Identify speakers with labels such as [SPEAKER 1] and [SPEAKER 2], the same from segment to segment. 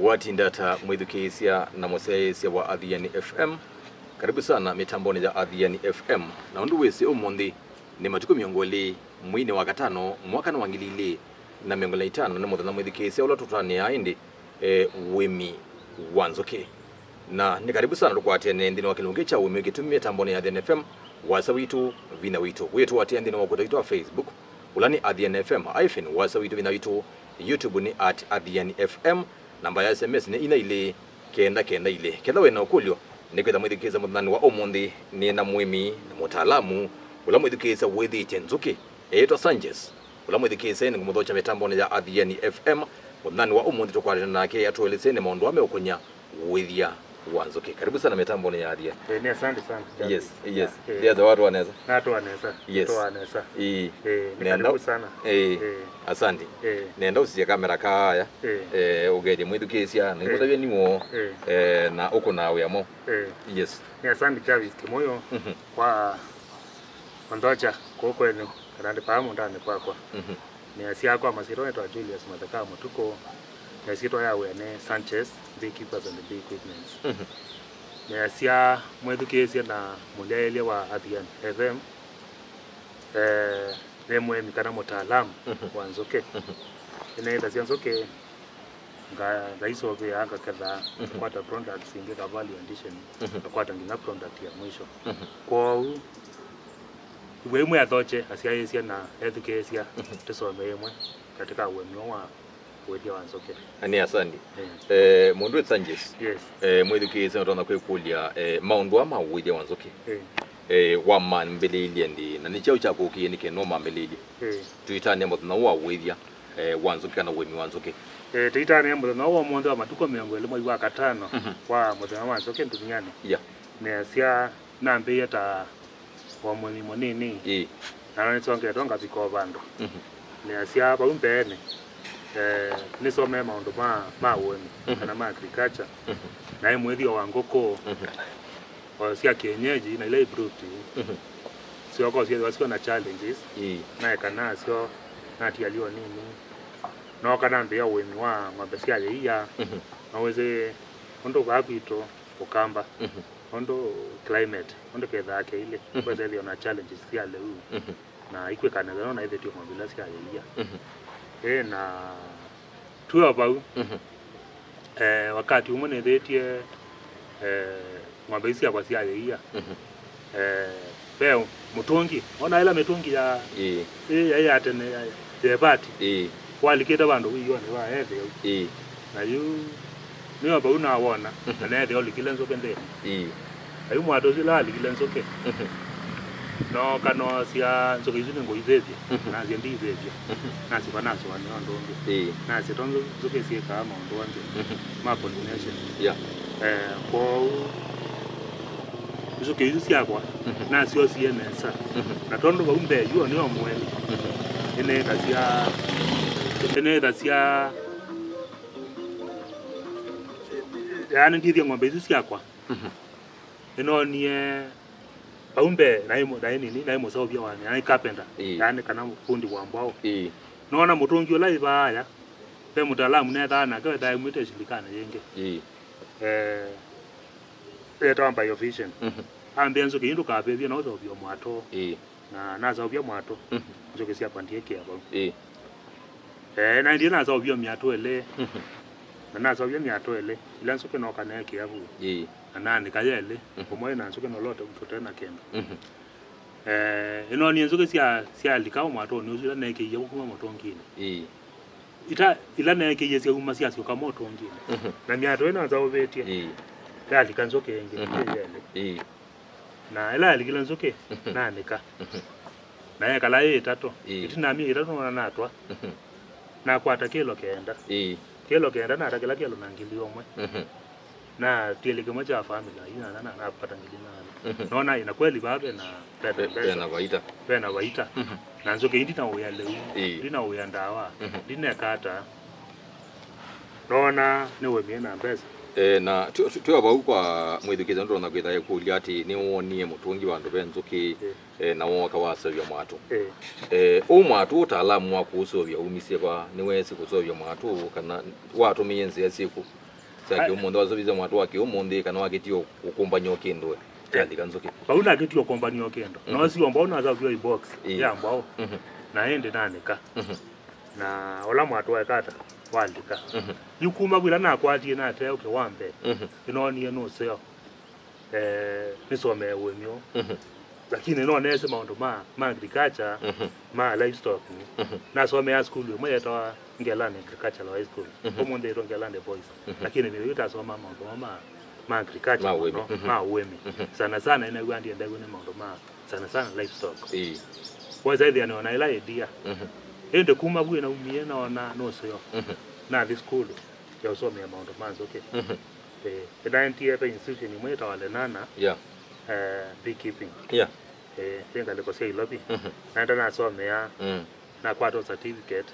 [SPEAKER 1] watindata mwithukisia na musesia wa Adhiani FM. Karibu sana mitamboni ya Adhiani FM. Na undu wese umundi ni matuku miongoli mwini wa gatano mwaka na wangilili na miongoli itano na muthana mwithukisia ula tutani aindi wemi wanzoke. Na ni karibu sana lukwati ndini wakilungi cha wemi kitumia mitamboni ya Adhiani FM wasa witu vina witu. Wetu wati ndini wakutaitwa Facebook ulani Adhiani FM iPhone wasa witu vina witu. YouTube ni @Adhiani FM. Namba ya SMS ni ina ile kenda ile. Kenda wena ukulyo ni kwenda mwithikisa muthani wa omundi ni na mwimi na mutaalamu ula mwithikisa wethi Chenzuki etwa Sanchez. Ula mwithikisa ni kumuthocha mitamboni ya Adhiani FM muthani wa omundi tukwarana nake atuelezene maundu ame ukunya wethia wanzoke. Karibu sana mitamboni ya Adhiani.
[SPEAKER 2] Ni asante sana.
[SPEAKER 1] Yes. Ndia za watu wanaweza.
[SPEAKER 2] Na watu wanaweza.
[SPEAKER 1] Yes.
[SPEAKER 2] Wanaweza.
[SPEAKER 1] Karibu
[SPEAKER 2] sana.
[SPEAKER 1] Asante. Nenda usiye kamera kaya. Ugeje mwithukisia ni nguthabia nimo na uko nawe amo. Yes.
[SPEAKER 2] Ni asante Chavis Kimoyo kwa ondocha koko eno kandi pamu ndani kwakwa. Ni asia kwa masiro yetu Julius Mathaka mutuko na sito yawe ne Sanchez the keepers and the big equipments. Ni asia mwithukisia na mulele wa Adhiani FM. Nemwe mikana mutaalamu wanzoke. Inaenda sianzoke nga hizo vya anga kadhaa kwa products ingeka value addition kwa ngina product ya mwisho. Kwa wewe athoche asiayesia na education tusome yemwe katika wemyo wa wedia wanzoke.
[SPEAKER 1] Ani asandi. Mundu Sanchez.
[SPEAKER 2] Yes.
[SPEAKER 1] Mwithukisia ndo nakwikulia maundu ama wedia wanzoke. Wa man mbeleli ndi na ni chao cha kukie ni kenoma mbeleli. Tuitane muthana wa wethia wanzoke kana wemi wanzoke.
[SPEAKER 2] Tuitane muthana wa mundo wa matuko miongo ile mwezi wa gatano wa muthana wa wanzoke ndunyani. Ne asia nambe yata wa mwemi monini. Na ni songe tonga biko bando. Ne asia ba umpene ni some maundu ma wemi kana ma agriculture. Na imwethi wa ngoko sia kienyeji na ile bruti. Sio kwa sio na challenges. Na kana sio na tialio nini. No kana mbia wemi wa mabesia ya naweze ondo gabito ukamba. Ondo climate ondo kedha yake ile kwa zile na challenges sia leo. Na ikwe kana na ile tio mabila sia ya. Na tu abau wakati umone detie mwabeisia kwa sia ya. Peo mutongi ona ila mitongi ya ya tene ya bati waliketa bandu uyone wa heve na yu niyo ba una wona na heve olikile nzoke ndeni ayu mwato sila alikile nzoke no kano sia nzoke izini ngo ivevye na ziendi ivevye na siba naso wani ndonge na sitonzo nzoke sie kama ndo wanje ma pollination kwa nzoke izi siakwa na sio sienesa na tondo ba umbe yu ni omweli ene dasia yani ndiye ngombe izi siakwa eno nie baumbe naimo sawa bia wani yani carpenter yani kana fundi wa mbao naona mutongi ola ibaya pe mutaalamu ne thana ka dai mwite shilikana yenge tamba yo vision ambe nzo ke induka bebia na ozo bia mwato na nazo bia mwato nzo ke sia pandie ke abo na ndiye nazo bia miato ele na nazo bia miato ele ila nzo ke no kana ke abo anani kayele komoyo na nzo ke no lote kutena kenda ino ni nzo ke sia likao mwato ni uzila na ke yebo kuma moto ngine ila na ke yesi kuma sia sio kama moto ngine na miato ina nzo betie dali kanzoke yenge na ila alikile nzoke na nika na yeka la yetato itina mi itato na natwa na kwata kilo kenda na atakila kilo na ngili omwe na tieleke moja family ina na napata ngili na naona ina kweli babe na pena waita na nzoke indi na uyale ina uyanda wa dine kata no nona niwe miena mbeza
[SPEAKER 1] na tu aba kwa mwithukiza ndo na kwitha kulia ati ni wonie mutungi wa ndobe nzuki na woka wasabya mwatu umwatu utaalamu wa kusovya umisie kwa niwezi kusovya mwatu kana watu miyenzi ya siku saki umuntu wazobiza mwatu wake umundi kana wakitio ukumbanya kindwe kandi kanzuki
[SPEAKER 2] bauna kitio kumbanya kendo no si omba una zavyo ibox ya mbao na ende nanika na ola mwatu wakata wandika yukuma bwira na kwatie na te uke wambe inoni no seo nisome wenyo lakini no nese maundu ma agriculture ma livestock na some ya school yo moya tawa ngelane agriculture high school omonde ro ngelane boys lakini mimi utasoma maundu ma agriculture ma wemi sana ina gwandi ndego ni maundu sana livestock kwa zaidi anaona ila idea ende kuma bwe na umie na ona no seo na this school ya usome ya maundu manzo okay ntie pa institution imwe tawale nana beekeeping tenga liko sei lobby naenda na some ya na kwato certificate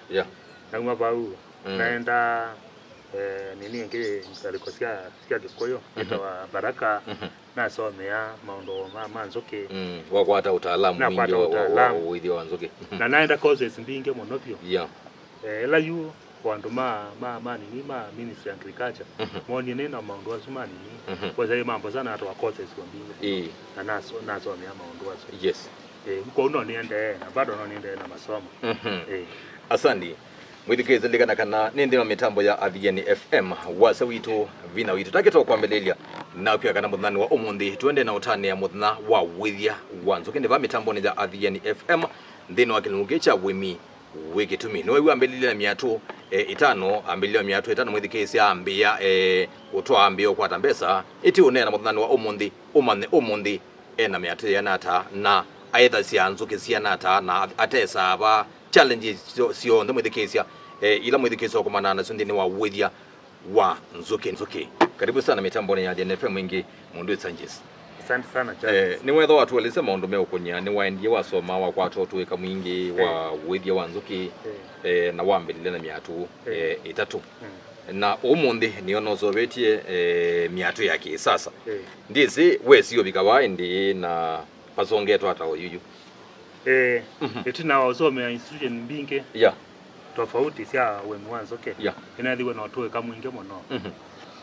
[SPEAKER 2] na uma bau naenda nini nge liko sia gikoyo itawa baraka na some ya maundu manzoke
[SPEAKER 1] wa kwata utaalamu mwingi wa uidhi wa nzoke
[SPEAKER 2] na naenda courses mbinge monopio la you wandu nini ministry agriculture moni nena maundu asuma nini kwa sababu mambo sana atoa courses kwa mbinge na naso ya maundu aso
[SPEAKER 1] yes
[SPEAKER 2] uko uno niende na bado no niende na masomo
[SPEAKER 1] asandi mwithikeze ligana kana nindi na mitambo ya Adhiani FM wasa witu vina witu takito kwa mbelelia na pia kana muthani wa umundi tuende na utani ya muthana wa withia wanzo kende va mitambo ni ya Adhiani FM ndino akilungecha wemi wiki tumi no wewe ambelile miatu itano ambelile miatu itano mwithikeze ambia utwa ambio kwa tambesa iti unena muthani wa umundi umane umundi ena miatu yanata na aidha sianzuke sianata na atesa aba challenges sio ndo mwithikisia ila mwithikisia kwa manana sundini wa withia wa nzuki karibu sana mitamboni ya DNF mwingi mundu Sanchez
[SPEAKER 2] asante sana
[SPEAKER 1] ni wetho watu walise maundu me ukunya ni waendie wasoma wa kwa toto weka mwingi wa withia wa nzuki na wambelile na miatu itatu na umundi ni onozobetie miatu yake sasa ndizi wesio bikawa ndi na pasongeto hata yuyu
[SPEAKER 2] eti na wasome ya institution mbinge tofauti sia wenu wanzo inadhiwe na watu kama mwingi mono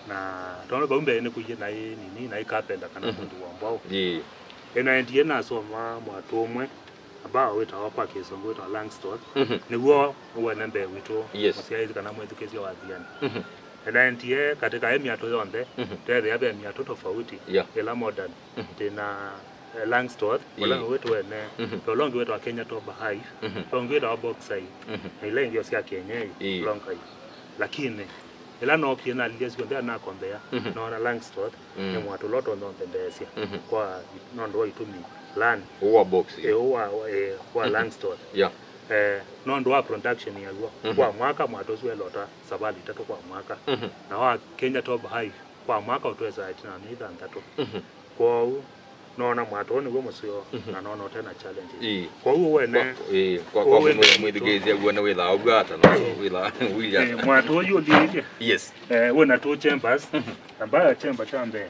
[SPEAKER 2] na tunaona baumbe ni kuje na nini na ikapenda kana mundu wa mbao ena ndiye na soma mwatu omwe ambao wetawa kwa kesongo wetawa Langston niguo uwenembe wito masiaizi kana mwethukizio wa Adhiani ena ndiye katika miato yonde tele yabe miato tofauti ila modern tena Langston wala wetu ene tolongi wetu wa Kenya to bahai tolongi wetu wa boxai ile ndio sia Kenya longai lakini ila no kiena liezi kwenda na kombea no na Langston ni mwatu loto ndo tendesia kwa nondo itumi land
[SPEAKER 1] wa box
[SPEAKER 2] wa Langston nondo wa production ya lwa kwa mwaka mwatu zwe lota sabali tatu kwa mwaka na wa Kenya to bahai kwa mwaka utweza itina nida ndatu kwa nona mwatu ni gomo sio na nona tena challenge kwa hiyo wene
[SPEAKER 1] kwa mwithigezia guona witha ugata no witha willa
[SPEAKER 2] mwatu yo ndi
[SPEAKER 1] yes
[SPEAKER 2] wena to chambers ambayo chamber chambe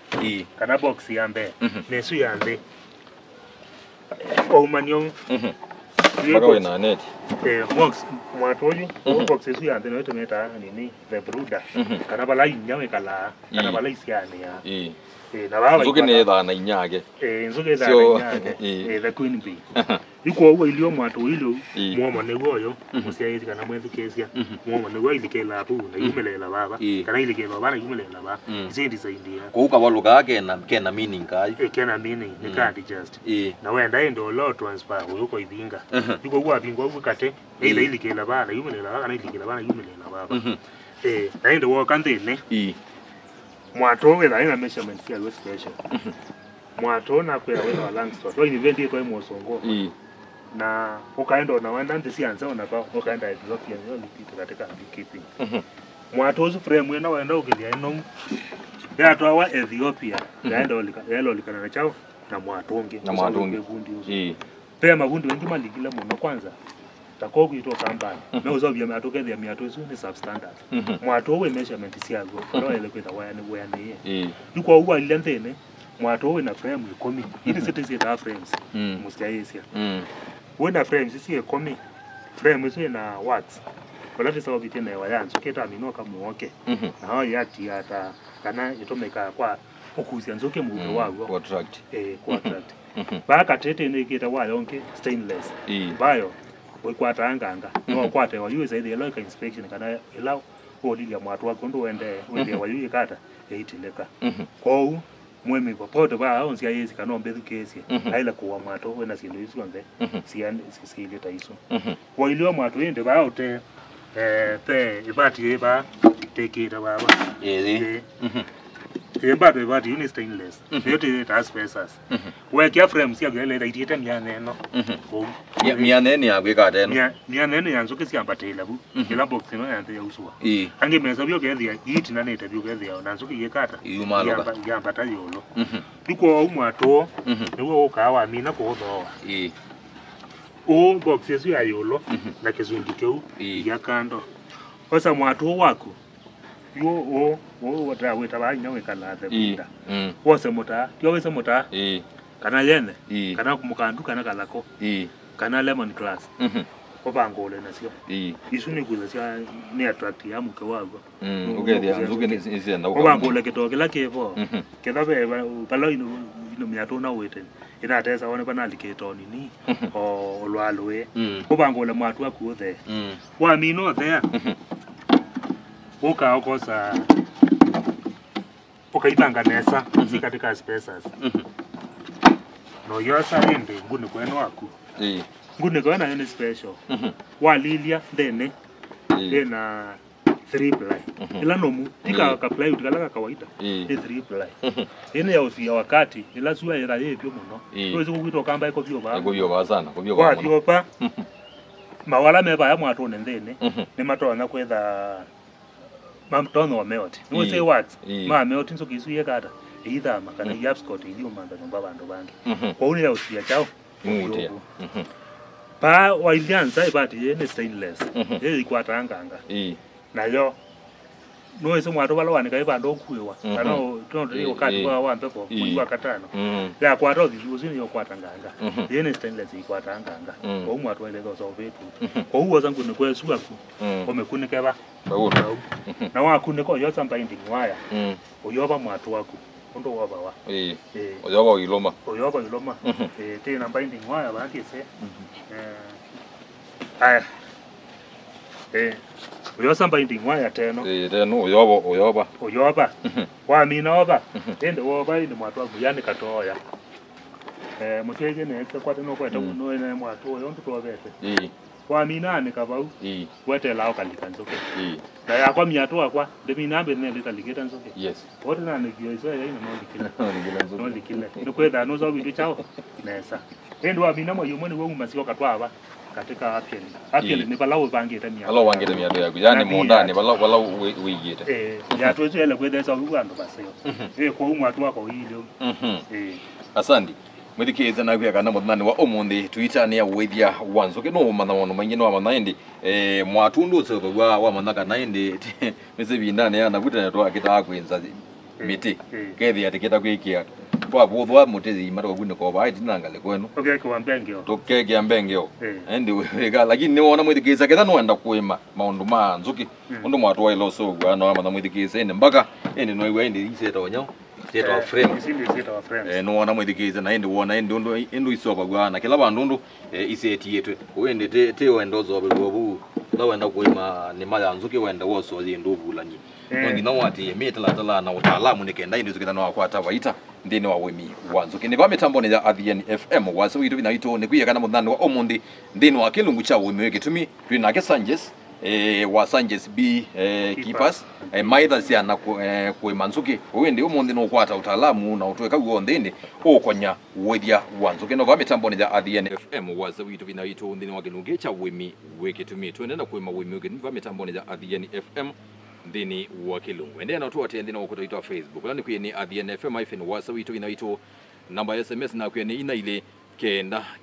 [SPEAKER 2] kana box yambe nesu yande omanyo
[SPEAKER 1] mpaka wena net
[SPEAKER 2] box mwatu yo box yesu yande no tumeta nini the brooder kana bala inyawe kala kana bala isiane ya na baba
[SPEAKER 1] nzuki ne tha na inyage
[SPEAKER 2] nzuki tha na inyage the queen bee iko uwe ilio mwatu ilio muomo ne goyo musiaizi kana mwethukesia muomo ne goyo ilikela apu na yumelela baba kana ilikela baba na yumelela baba zindi zaindia
[SPEAKER 1] kuuka baluga yake na kena meaning kai
[SPEAKER 2] kena meaning ni kandi just na wenda endo lo transfer uko ibinga yuko kwa bingwa ukate ile ilikela baba na yumelela baba na ilikela baba na yumelela baba na endo wo kandene mwatu wela ina measurement ya lo special mwatu na kwa wela Langston to invent iko imosongo na ukaenda na wanda ndisi anza unaka ukaenda Ethiopia ndio nipite katika beekeeping mwatu uzu frame wena wenda ukilia ino ya toa Ethiopia yaenda yalo likana na chao na mwatungi
[SPEAKER 1] na mwatungi
[SPEAKER 2] pia magundi wengi maligila muno kwanza tako kwito kambani no uzobya miato ke miato isu ni substandard mwato we measurement siago ro ele kwita wani wani yuko uwa lengthene mwato we na frame ikomi ili sisi ta frames mustayesia we na frames sisi ikomi frame isu na watts wala tisa bitene wayanzo keta mino kamuoke na hao yati ata kana itomeka kwa okusia nzoke mu wago
[SPEAKER 1] contract
[SPEAKER 2] contract baka tete ne kita wayonke stainless bayo wekwata anganga no kwate wa use the local inspection kana ela odili ya mwatu wako ndo wende wa yuye kata eitileka kwa mwemi popote ba onsi ayezi kanombe dukesi aila kuwa mwatu wena sindu isu nze siya taiso kwa ilio mwatu ende ba ote pe ibati eba tekira baba Embato ibati uni stainless yote ta spacers we kia frames ya gele itiete mianeno
[SPEAKER 1] mianene ya gwekata eno
[SPEAKER 2] mianene yanzo ke siambatela bu ila box no yante ya uswa ange meza byo gethia iti na nete byo gethia nanzo ke yekata yambata yolo diko umwato niwo ukawa mina ko do o box yesu ya yolo na kizundikeu ya kando osa mwato wako yo wata weta ba nya we kala the bunda wose mota yo wese mota kana yene kana kumukandu kana kalako kana lemon glass obangole nasio isuni kuza sia ne attract ya muke wago
[SPEAKER 1] ugedia nzuke nisienda
[SPEAKER 2] obangole kitoke lakevo kedabe balo ino miato na weten ina tesa wone banali ketoni ni o lwalwe obangole mwatu akuthe wa mino there Oka okosa ipanga nesa si katika spacers no yosa ende ngune kwenu waku ngune kwa na special walilia dene na 3 ply ila nomu tika ka ply utikala kawaida 3 ply ene ya usia wakati ila suwa era yepyo muno tuweze kukwito kamba iko byo ba
[SPEAKER 1] sana
[SPEAKER 2] kwa byo pa mawala meba ya mwatu nendene ne matona kwetha mamtono wa meoti no say what ma meoti nso kisuye kata either makana yapscot ili umanda nomba bantu bange kwa unile usia chao
[SPEAKER 1] mutia
[SPEAKER 2] pa wa ilianza ibati ne stainless ikwata anganga nayo no ese mwato balwana kai bando kuwa kana tondo wakati wa wampepo kwa katano ya kwata uzini yokwata nganga yene stainless ikwata anganga kwa mwato ile zo vetu kwa huo zangu ni kwa suaku omekunike ba na wakune ko yosa binding wire uyoba mwato wako ndo waba wa
[SPEAKER 1] uyoba iloma
[SPEAKER 2] tena binding wire ba kise aya uyosa binding wire teno
[SPEAKER 1] teno uyoba
[SPEAKER 2] wa mina oba ende woba ni mwato wako yani katoya mutege ne kwa teno kwa teno no ene mwato yonto to bete kwa mina ne kabau wete lao kalikanzoke na ya kwa miato akwa de minambe ne litaliketa nzoke
[SPEAKER 1] yes
[SPEAKER 2] wote na ne kiyo isa ina no likile no kwenda no zo bidu chao nesa endo wa mina moyo mone wewe masio katwa katika apeli ni balawo bangeta miato
[SPEAKER 1] balawo bangeta miato yako yani mondane balawo wigeta
[SPEAKER 2] ya tozo ele kwenda sa ubando baseo kwa umwatu wako hilo
[SPEAKER 1] asandi mwithikiriza na gwa kana muthani wa omundi twitani ya withia wanzoke no mana wono manyino wa manaindi mwatundu so wa manaka naindi mese bindane ya nabuta to akita kwinza miti kethi atikita kwikia kwa buthwa mutezi mara gwine ko ba itinangale kwenu tokeke ambengeo endi wega lakini ni wona mwithikiriza ketha no enda kuima maundu ma nzuki undu mwatu wa iloso gwa no mana mwithikiriza ende mbaka ende no iwe ende iseta wanyao Seta wa frame. No wana mwithikiriza na indi wona indi undu isoba gwana kila bandu undu iseti yetu wende te wendo zo bwo la wenda kuima ni mala nzuki wenda woso zindu bulanyi ngi no wati metala na utaalamu nikenda indi zukita no akwata waita ndine wa wemi wanzuki ni kwa mitambo ni ya ADN FM wase witu binaito ni kuya kana muthani wa omundi ndine wa kilungu cha wemi wekitumi twina ke Sanjes wa Sanjes B keepers maitha cia na kuimanzuki wende umundi no kwata utaalamu na utweka guondeni ukonya withia wanzuki no va mitambo ni ya ADN FM wase witu binaito ndine wa kilungu cha wemi wekitumi twenda kuima wemi wekitumi va mitambo ni ya ADN FM ndini wa kilungu ende na tuwate ndina ukutoitwa Facebook lani kuyeni ADN FM ifeni wasa witu inaito namba ya SMS na kuyeni ina ile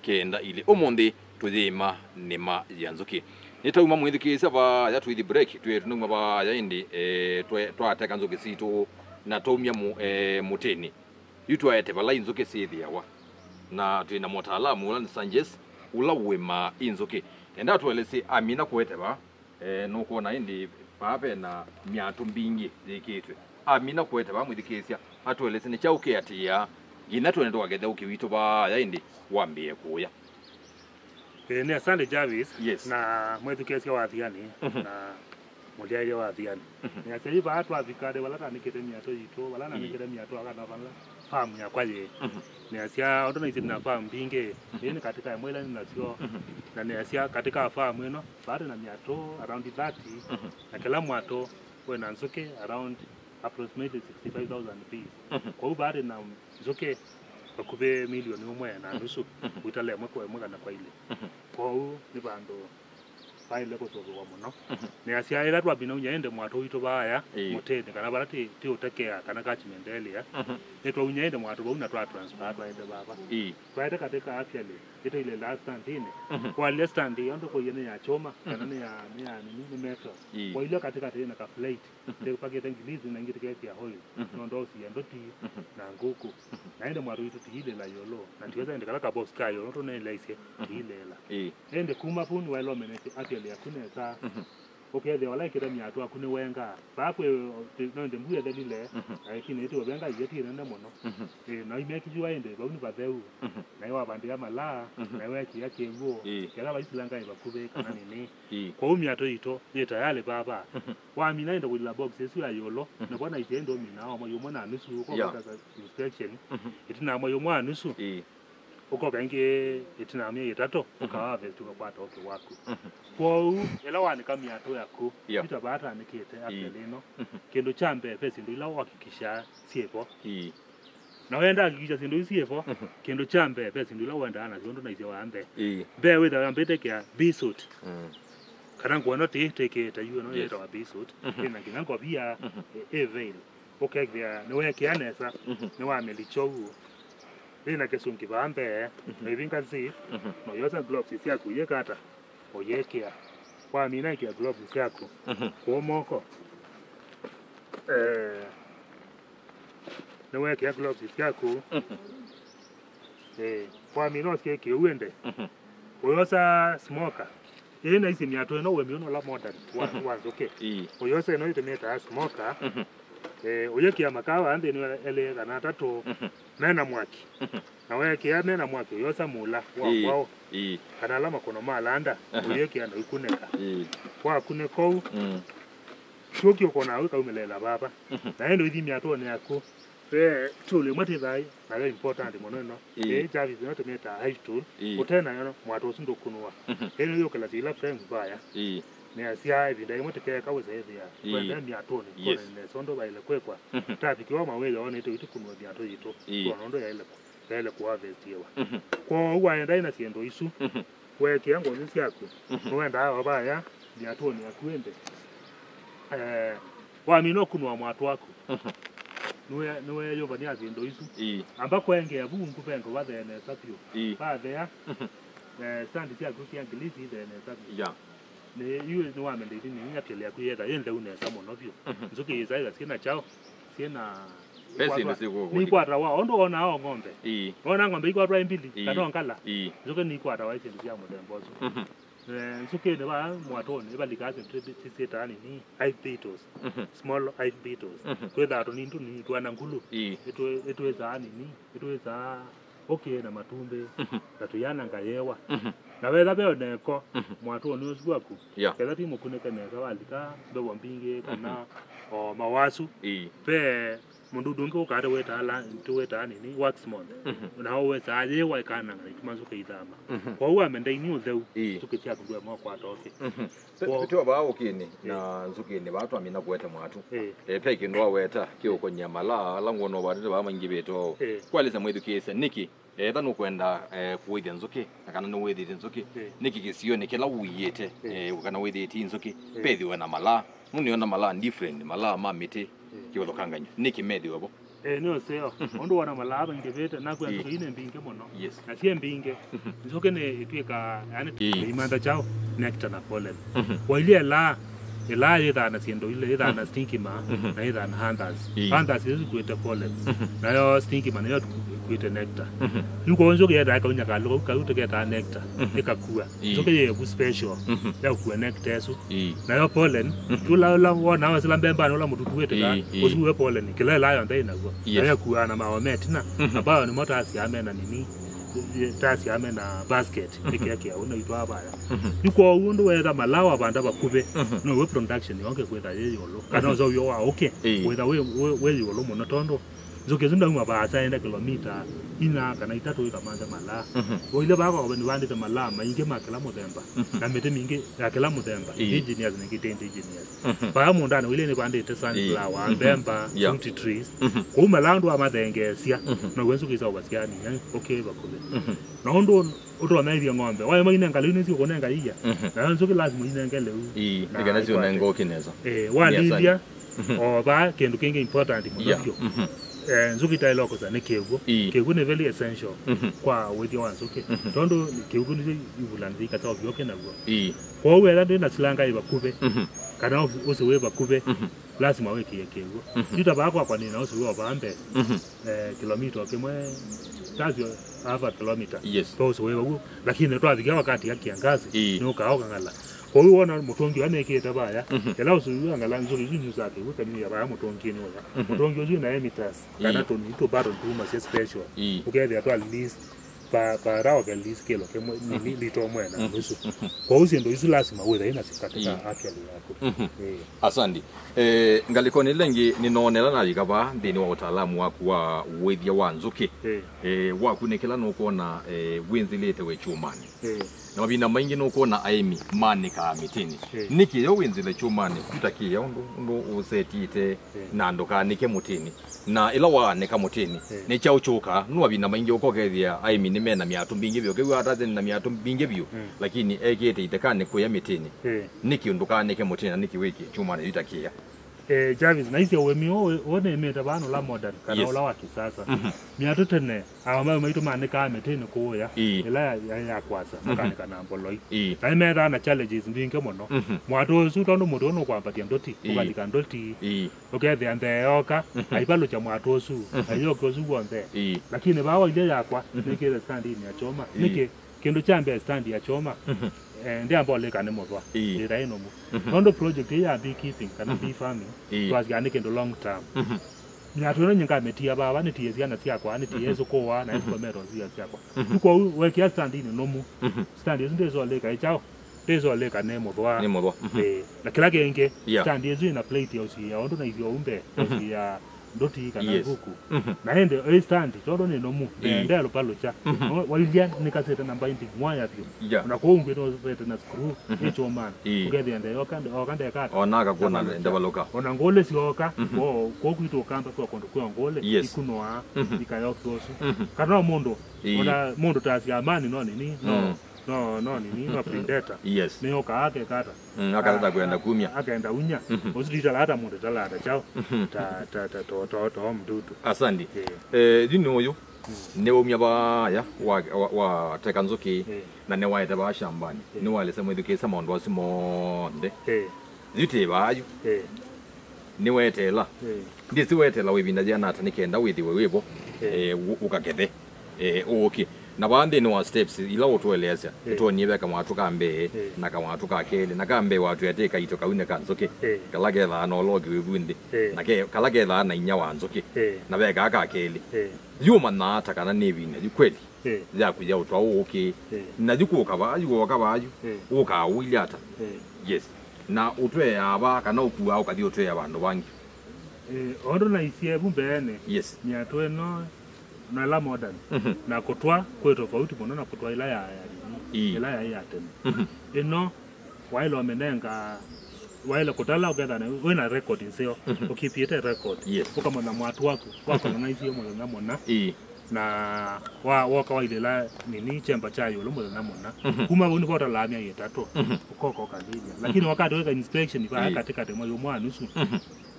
[SPEAKER 1] kenda ile omonde tuthima nima ya nzuki nitauma mwithikisa ba ya twithi break tunuma ba ya indi twateka nzuki situ na tomia muteni yutu ayete bala inzuki sithiawa na twina mutaalamu ula ni Sanjes ula wema inzuki enda twelesi amina kwete ba nuko na indi pape na miatu mbingi zikitwe amina kwete ba mwithikisia atwelesi ni chauke atia gina twende wagetha ukiwito ba ya indi wambie kuya
[SPEAKER 2] ni asante Jarvis.
[SPEAKER 1] Yes.
[SPEAKER 2] Na mwithikisia wa thiani na muliaire wa thiani ni asiri ba atu athikade wala tanikite miato yito wala na nikite miato akana bala farm ya kwaje ni asia ndo na na farm binge ni katika mwela ni nasio na ni asia katika farm ino baada na miato around 30 na kila mwato wena nzuke around approximately 65,000 rupees kwa baada na nzuke bakube milioni umwe na nusu utale mwako mwaka kwa ile kwa ni bando baile ko sozo muno ni asia ila twa bino nyaende mwato ito baya mutene kana barati ti utekea kana catchment area etwa unyaende mwato bauna twa transfer baende baba baende katika afya ile ito ile last stand ine kwa last stand yondo ko yene ya choma kana ni ya ni metro kwa ile katika tena ka plate te pakete ngilizi na ngiti kesi ya oil nondo si ndoti na nguku naende mwato ito tile la yolo na tiweza ende kala ka box kayo noto na ile ise tile la ende kuma funi wa lo menete ile yakune sa okay the wala kida miatu akune wenga bakwe no ndembu ya dalile lakini ito wenga yeti nenda mono na imeki jua ende bauni badeu na yo abandi ya mala na weki yake nguo kala baisilanga ibakube kana nini kwa miatu ito yeta yale baba wa mina enda kula box yesu ya yolo na bona itendo mina wa yomo na nusu ko kaka inspection itina mo yomo anusu uko bengi itinamia itato ukawa vetu kwa toke wako kwa ela wani kama yato yako itabata nikite akelino kendo chambe pesa ndio ila uhakikisha siepo na wenda hakikisha ndio siepo kendo chambe pesa ndio ila wenda ana ndo na izio ambe be with ambete kia bisut kana ngwana teke tayu no yeta wa bisut na kinango bia eveil okay bia no yake anesa no amelichovu ina kesunki bambe na ivinga zi no yosa gloves yako yekata oyekea kwa mina kia gloves yako kwa moko na weke gloves yako kwa mina sikie uende oyosa smoker ina isi miato no we miono la modern was okay oyosa no itemeta smoker oyekea makawa ande ni ele kana tatu nena mwaki na weke ya nena mwaki yosa mula wao kana lama kono malanda oyekea ndo ikuneka kwa kuneko shoki ukona weka umelela baba na endo idi miato ne yako tule mwati dai na important mono no Jarvis no temeta high tool utena yono mwato sindo kunwa eno yo kala zila frame baya ni asia evidai muteke kaweza ya kwenda miatoni kwa ne sondo baile kwekwa traffic wa mawele one ito kunwa miato yito kwa nondo ya ile kwa vestiwa kwa huwa enda ina siendo isu weke yango nisi yako wenda hawa baya miatoni ya kuende wa mino kunwa mwato wako nuwe yo bani aziendo isu ambako enge ya bungu pengo wa the ne sapio ba there stand tia kuki angilisi the ne sapio ne yule ni wame ndidi ni nyapele ya kuyeda yende unesa monobyo nzuki izaiza sina chao sina
[SPEAKER 1] pesa ndisiku
[SPEAKER 2] ni kwata wa ondo ona hao ngombe ona ngombe iko atwa mbili kadongala nzuki ni kwata wa ise ndia modembozo nzuki ne ba mwatoni ebalikaze tsetani ni high beetles small high beetles kwetha to nindu ni twana ngulu eto ezani ni eto eza okay na matumbe tatuyana ngayewa na wetha beo neko mwatu ni usiwaku ketha timu kuneka neza walika bewa mbinge kana o mawasu pe mundu dunge ukare wetala ntuweta nini waxmon na wetha ayewa kana ngimazuka idama kwa huwa mende ni utheu tukitia kundwa mwa kwa toke
[SPEAKER 1] Pito bao kini na nzukini batu amina kwete mwatu pe kindwa weta kioko nyamala langono badete ba mangibeto kwalisa mwedukise niki thanu kwenda kuwithia nzuki kana no withite nzuki niki kisio nikela wiyete kana withite nzuki pethi wena mala muni ona mala different mala ma miti kiwalo kanganyo niki methi wabo
[SPEAKER 2] no seo ondo wana malaba ngevete na kwa nduko ine mbinge mono na sie mbinge nzoke ne itweka yani imanda chao nectar na pollen kwa ile la ida na siendo ile ida na stinky ma na ida na hunters is kuita pollen na yo stinky ma na yo kuita nectar yuko nzoke ya da ka unyaka lo ka utogeta nectar ikakua nzoke ye ku special ya ku nectar so na yo pollen tula la wona wasila mbemba no la mututu wete ka usiwe pollen kila la yo ndai na go ya ku ana maomet na ambao ni mota asiamena nini tasi ame na basket peke ya unaitwa abaya yuko undo wetha malawa banda bakube no we production yonke kwetha yeyolo kana zo yo wa okay wetha we yolo mono tondo zoke zunda uma basa enda kilomita ina kana itatu ikamanza mala oile bako bani wandite mala mainge makala muthemba na mete mingi ya kila muthemba engineers ni kitende engineers ba mundana wile ni bandite sunflower mbemba fruit trees ko malandu amathengesia no wenzu kisa obasiani okay bakube na ondo oto anaithia ng'ombe wae magine ngalini sio konenga iya na nzo lazima inengele
[SPEAKER 1] ndigana sio nengo kineza
[SPEAKER 2] walilia oba kendo kinge important mudokyo nzuki tailoko za nekego kego ne very essential kwa wedi wanzuke tondo kego ni ibulandi kata obyoke nagwo kwa wera ndina silanga ibakube kana usiwe bakube lazima weke kego ndita bakwa kwa nina usiwe obambe kilomita kemwe tazio hava kilomita to usiwe wo lakini twathika wakati ya kiangazi no kaoka ngala kwa hiyo wana mutongi aneketa baya ela usiwe ngala nzuri zinyu zake wekani ya baya mutongi ni oya mutongi oju na emitters kana to ni to battle tuma special ukethe atwa at least pa rawa ke list kilo ke ni lito mwena nusu kwa hiyo ndo hizo lazima wewe ina sikatika afya yako
[SPEAKER 1] asandi ngalikoni lengi ninaonela na likaba ndini wa utaalamu wako wa wethia wanzuki wakunekela no kuona wenzilete we chumani na mabina maingi no kuona aimi manika mitini niki yo wenzile chumani tutakia ndo usetite na ndoka nike mutini na ila wa neka mutini ne chao choka no mabina maingi okogethia aimi ni mena miatu mbingi byo kewa ataze na miatu mbingi byo lakini egete itekane kuya mitini niki ndoka nike mutini na niki wiki chumani tutakia
[SPEAKER 2] Jarvis na hizo wemio one meta bano la modern kana ola watu sasa miatu tene awama maitu manika metene kuya ila ya kwasa makanika na mboloi na meta na challenges mbinge mono mwatu su tondo mudo no kwampatia ndoti kubandika ndoti okay the ande yoka aibalo cha mwatu su ayoko su wonde lakini bawa ile yakwa nikile stand ni achoma niki kendo chambe stand ya choma ndi ambole kana modwa ira ino mu ondo project ya beekeeping kana bee farming was gane kendo long term nyatwero nyinga metia baba ni tiyeziana siakwa ani tiyezo kowa na ikomero zia siakwa tuko wekia stand ni nomu stand yezo leka ichao tezo leka ne modwa na kila genge stand yezo ina plate yosi ya ondo na hivyo umbe ya ndoti kana huku na ende stand todo ni nomu ndelo palocha walilia nikaseta namba indi mwaya pio na ko ungwe no seta na screw echo man together ende okanda kata
[SPEAKER 1] onaka kuona ende baloka
[SPEAKER 2] ona ngole sioka ko kwito kamba kwa kondo kwa ngole ikunoa ikayokoso kana mondo tasi amani no nini no nini no predator ni oka ake kata
[SPEAKER 1] akata kwenda kumia
[SPEAKER 2] akaenda unya osita lata mundu talata chao to mdudu
[SPEAKER 1] asandi dino oyo ne omya baya wa tekanzoki na ne waita ba shambani ne wale samwe duke samondo wasimonde zite bayo ne wetela ndisi wetela webinda jana atanikenda withi webo ukakethe okay na bande no steps ila otweleza etoniebe kama watu kambe na kama watu kakele na kambe watu yateka itoka une kanzoke kalageza no logi webundi na ke kalageza na inya wanzoke na bega akakele yuma na atakana nebine kweli ya kuja utwa okay na jukuka ba uka wilyata yes na utwe aba kana okuwa ukadi utwe abantu bangi
[SPEAKER 2] ondo na isie bumbene
[SPEAKER 1] yes
[SPEAKER 2] ni atwe no na la modern na kotwa kwa tofauti mbona na kotwa ila ya tena eno wailo amenenga wailo kotala ugenda na wena record inseo ukipieta record kama na mwatu wako na hizo mwana mona na wa kawaida la nini chemba chayo lo mwana mona kuma boni bota la mia yetato ukoko kandia lakini wakati weka inspection kwa katika temo yo mwana nusu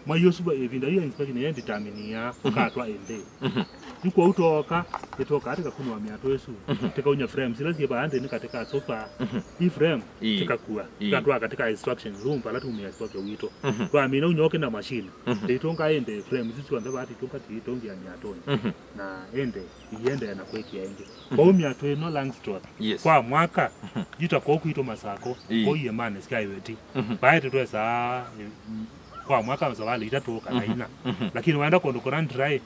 [SPEAKER 2] mayo suba evinda hiyo inspection ya determine ya ukatwa ende iko utoka itoka katika kunwa miato yesu katika unya frame zile ziba ande ni katika sofa hii frame tikakua katwa katika instruction room pala tumia sofa wito kwa mina unyoke na machine itonga ende frame zizo ndo bati tonga titongia miato na ende iende na kweki ende kwa miato no long story kwa mwaka jita kwa kuito masako kwa iye mane skyweti baite twesa kwa mwaka mzawali itatoka naina lakini waenda kondokora ndrai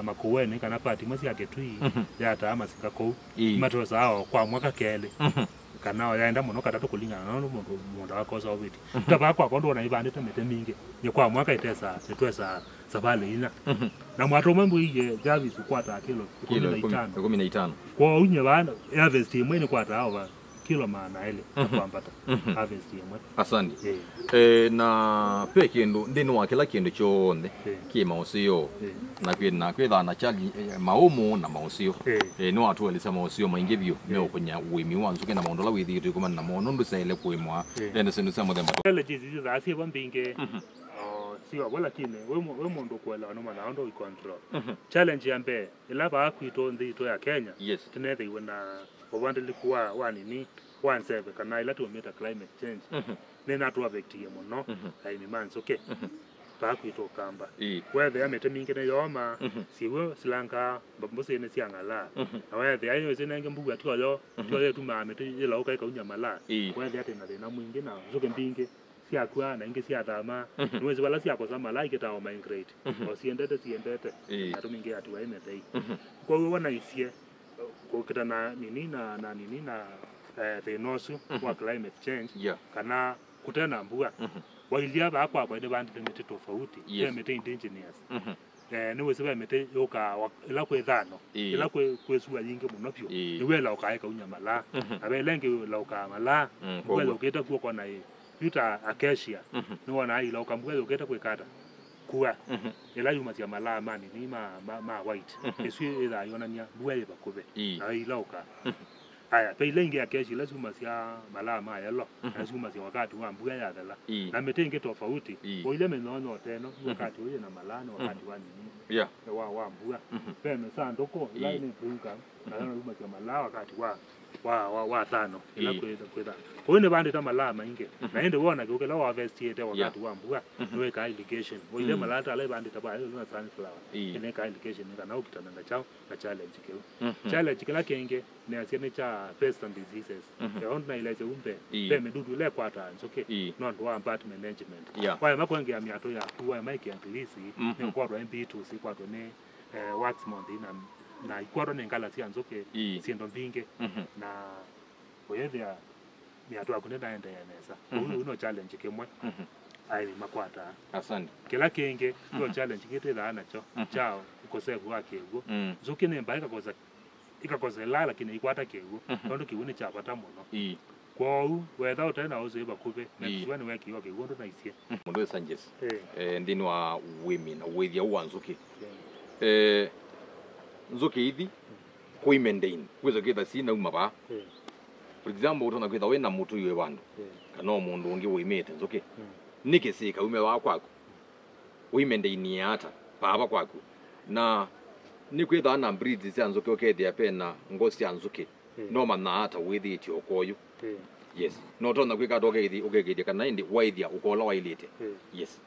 [SPEAKER 2] makuweni kana pati masi yake tui ya tama sikako mato sawa kwa mwaka kele kana yaenda muno katatu kulingana na mundu wakoza obiti ndaba kwa kondo na ibande temete mingi ni kwa mwaka itesa setwesa sabale ina na mwato mambo iye Jarvis kwata kilo 15 kwa unye bana harvest imwe ni kwata hao kilo maana ile kwambata harvest imwe
[SPEAKER 1] asante na peke ndo ndino wa kila kindu chonde kima usio na kwetha na chali maumu na mausio no watu walisema usio maingi bio me okunya wimi wanzuke na maundola withi kuma na mono ndusele kuimwa ende sinu sema demba
[SPEAKER 2] ele jizi za asi bambinge sio wala kine we mondo kwela no mana ndo control challenge yambe ilaba akwito ndito ya Kenya tunethe wena obande likuwa wanini 17 kana ila tuometa climate change nena tu affectie muno aini man's okay bakwito kamba whether amete mingene yoma siwe silanga mbose ne siangala whether ayo zinenge mbuga tolo tumamete ila ukaika unyamala whether atena na mwingi na zoke mbinge siakwa na inge siatama nwezi wala siakoza malaike tawo migrate osiendete atuminge atu aimete kwa hiyo wana isie kwa na nini na the nosu wa climate change kana kutena mbua wailia ba kwa ide bandi temete tofauti temete indigenous niwe sebe mete yoka ila kwethano ila kwesuwa yinge muno pyo niwe la ukaeka unyamala abelenge la ukamala niwe la uketa kuwa kona yuta acacia niwe na ila ukambwa uketa kwekata kuwa ila yuma tia mala mani ni ma white esu ila yonania buwe bakobe na ila uka aya pe ile inge acacia lazima sia mala ma yalo lazima sia wakati wa mbuga ya dala na metenge tofauti kwa ile menono teno wakati ule na malano wakati wa nini wa mbuga pe mesandoko ila ni bunga na lazima sia mala wakati wa tano ila kweda kwa hiyo bande ta malama inge na ende wona ke la harvest yete wakati wa mbuga niwe ka irrigation kwa ile malata ale bande ta ba ile na sunflower ile ka irrigation kana ukitana na chao na challenge kila kenge ne asiene cha pest and diseases na ile umbe pe medudu ile kwata okay no ndo about management kwa makwenge ya miato ya kwa mike antilisi ne kwa MP2 si kwa ne wax month na ikwaro nengala sianzoke siendo mbinge na oyethia miato akunenda ende yanesa uno challenge kemwe ai makwata asante kila kenge no challenge kete dana cho chao ukosefu wake ego zuke nemba ikakoza lala kine ikwata kego ndo kiwone cha pata muno kwao without tena uzo bakube na kiwani wake yoke gondo na isie
[SPEAKER 1] mundo Sanchez ndino wa women withia uwanzuke nzoke hivi kuimendain kwezo ketha sina umaba for example utona kwetha wena mutu ywe bandu kana mundu ungi wimete nzoke nikesika ume wa kwako uimendain yata baba kwako na nikwetha na breeds cia nzoke okethia pena ngosi ya nzoke no mana hata withiti okoyo yes no tona kwika dogethi ugegedia kana indi waithia ukola wailite yes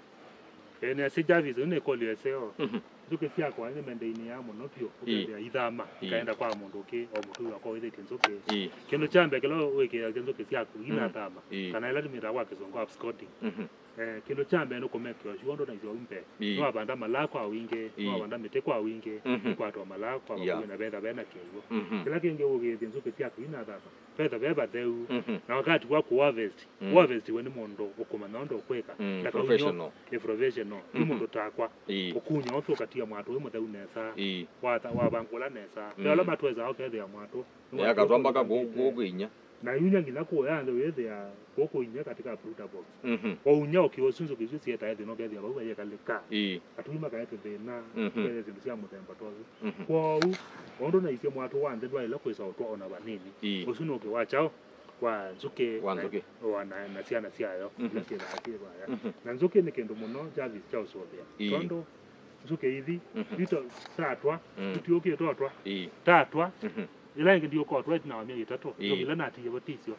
[SPEAKER 2] ene si Jarvis ne kolio seo duke sia kwa ne mendaini ya muno pyo ukethia ithama kaenda kwa mundu ki o mutu wako withiti nzoke kino chambe kilo weke ya nzoke sia ku ina thama kana ila dimira kwa kizongo absconding kilo chambe no komekyo shondo na izo umbe no abanda malako awinge no abanda mete kwa winge kwa to malako kwa na bena kiyo kila kinge ugethi nzoke sia ku ina thama peta beba deu na wakati kwa ku harvest weni mondo ukomana ndo kweka
[SPEAKER 1] na professional
[SPEAKER 2] mundo takwa okunya oto katia mwato wemo deu nesa wa bangula nesa lelo matweza okethe ya mwato
[SPEAKER 1] ya katwamba ka gogoinya
[SPEAKER 2] na yunya ngina ko yande wethe ya gogoinya katika fruta box kwa unya okiosunzo kizisi eta yethe no kethe babu ya kaleka atuma ka yethe na kethe zindusia mutemba tozo kwa ondo na ise mwato wande dwa ila kwesa oto ona banini osuno ke wachao wa nzuke na ciana ciayo ciayo na nzuke ni kindu muno Jarvis cha usobia tondo nzuke ithi bito tatwa tutioke totwa tatwa ila ingi ndio kwa right now mia itatu ndio na ati yabotisio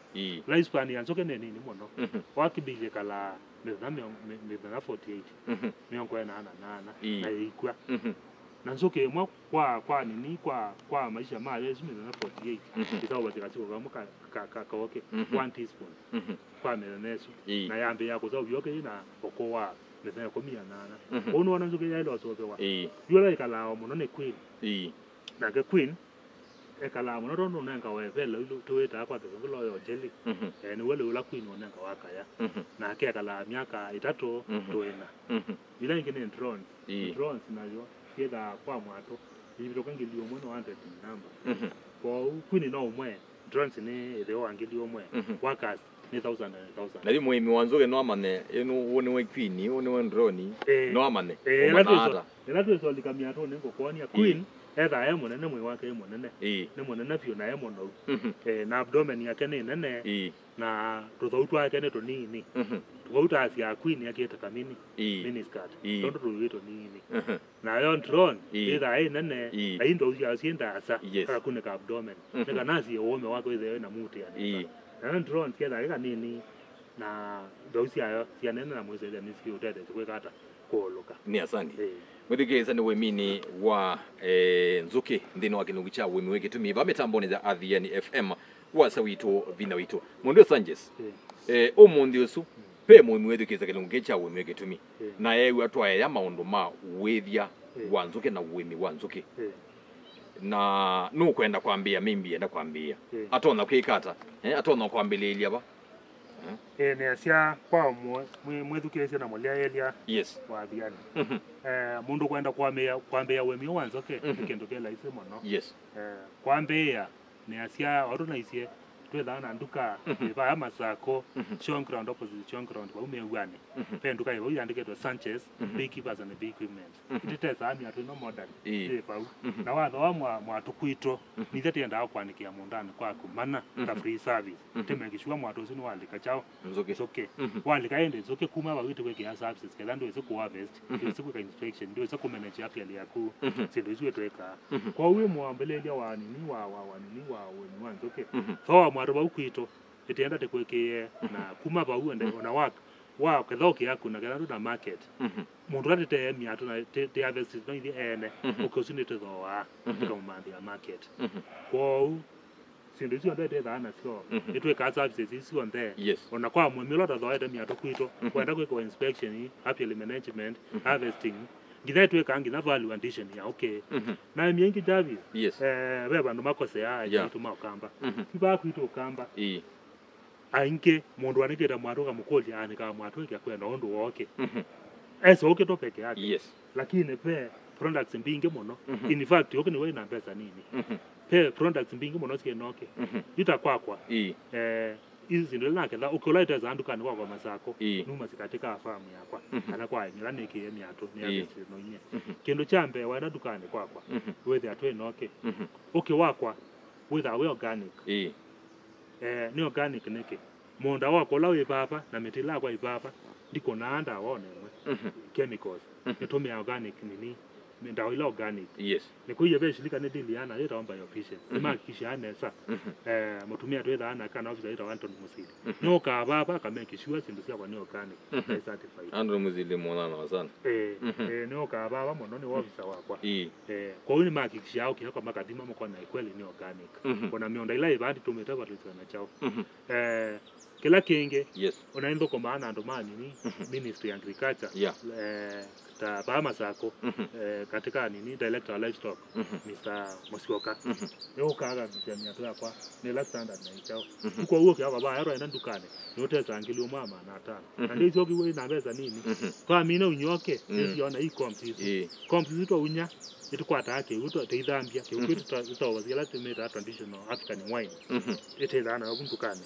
[SPEAKER 2] lifespan ya nzuke ni nini muno wakibije kala methana 48 miongo ena na ikwa na nzuke mwa kwa nini kwa maisha ma yesu methana 48 itawa zikachiko kama kaoke 1 teaspoon kwa melanesu na yambe yako za ubyoke na okowa methana 18 ono wana nzuke ya ilo sobewa yola ikala muno ne queen na ke queen ekala muno rono nenga wevela ilu tuweta kwa tekulo yo jelly ni wale ula queen onenga wakaya na ke kala miaka 3 tuena ila ingine drones nayo kida kwa mwato ibiro kangilio mwana 100 number kwa queen no umwe drones ni the wangilio umwe workers ni 1000
[SPEAKER 1] na li muhimi wanzuke no amane enu wone we queen wone we drone no amane
[SPEAKER 2] ela tu solika miato nengo kwa ni queen etha emo nene mwe wake emo nene ne monene pio na emo no na abdomen yake ni nene na tuthautu yake ni tunini tuthautu asia queen yake takamini mini skirt tondu tuwito nini na yo drone etha nene aindo usia sienda asa kala kune ka abdomen nika nasi wome wako ithe na muti yani na drone kienda nini na dosia yo sia nene na mweze ni sikio tete kwekata koloka
[SPEAKER 1] ni asante mwithikiriza ni wemini wa nzuki ndino wa kinungu cha wemi weke tumi ba mitamboni za Adhiani FM wa sawito vina wito mundu Sanchez omundi usu pe mwemi wethikiriza kinungu cha wemi weke tumi na yewe atwa ya maundu ma wethia wa nzuki na wemi wa nzuki na nukwenda kwambia mimbi enda kwambia atona kwikata atona kwambililia ba
[SPEAKER 2] ni asia kwa mwethukirisia na molia elia wa Adhiani mundu kwenda kwambia wemi wa nzuki kindu kela ise mono kwambia ni asia watu na isie twethana nduka ba Masako Chong Ground opposite Chong Ground kwa umegwane pe nduka hiyo yandiketwa Sanchez beekeepers and bee equipment itete ami atu no modern pau na watho wa mwatukwito ni thete enda kwanikia mundani kwaku mana ta free service temekishwa mwatu sinu walika chao nzoke walika ende nzoke kuma bawitu kweke ya services kala ndo isiku harvest isiku ka inspection ndio isiku manage afya yaku sindo izwe tweka kwa uwe mwambelelia wa nini wa nini wa wenu nzoke so mwatu baukwito itienda tekweke na kuma bauende ona wa kethoki yaku na kala na market mundu atete miatu na te harvest no ithi ene ukosunite thoa tukamamandi ya market kwa sindu icio ndete thana cio itweka services icio nthe ona kwa mwemilo ta thoa miatu kwito kwenda kweka inspection apiary management harvesting ngitha tweka ngitha value addition ya okay na miengi Jarvis beba ndo makosea ya tuma ukamba kiba kwito ukamba ainke mundu anikira mwatu kamukoli anika mwatu ya kwenda ondo woke eso oke to peke yake lakini pe products mbinge muno in fact yoke ni wewe na pesa nini pe products mbinge muno sikenoke itakwakwa hizi ndio nake la ukolaita za ndukani kwa Masako numa sikatika farm yakwa ana kwa ngilane ke miato ni abisi no nye kendo chambe waenda dukani kwakwa wewe atwe noke okay wakwa with our organic ni organic neke monda wako lawe ipapa na metila kwa ipapa ndiko naanda wone chemicals nitumia organic nini ndawa ile organic nikuye beshilika ne diliana yeta omba yo fishe nimahakikisha anesa mutumia twetha ana kana officer yeta Anton Musili no ka baba kameke sure sindu cia kwa ni organic certified
[SPEAKER 1] Anton Musili mwana na sana
[SPEAKER 2] no ka baba mono ni officer wakwa kwa hiyo nimahakikisha okay kwa makadhima mko na kweli ni organic kuna mionda ile ibadi tumetaka tulizana chao kila kinge unaenda kwa maana ndo maana ni Ministry of Agriculture ta ba Masako katika nini director livestock Mr. Mosioka leo kaga jamii tu hapa ni la standard na ichao kwa hiyo kwa baba yaro enda dukane yote zangilio mama na tano na ndio hizo kiwe na pesa nini kwa mimi unyoke niona hii competition to unya itakwata yake uto teithambia kiukitu tutawazila tumeta traditional African wine itezana obundukane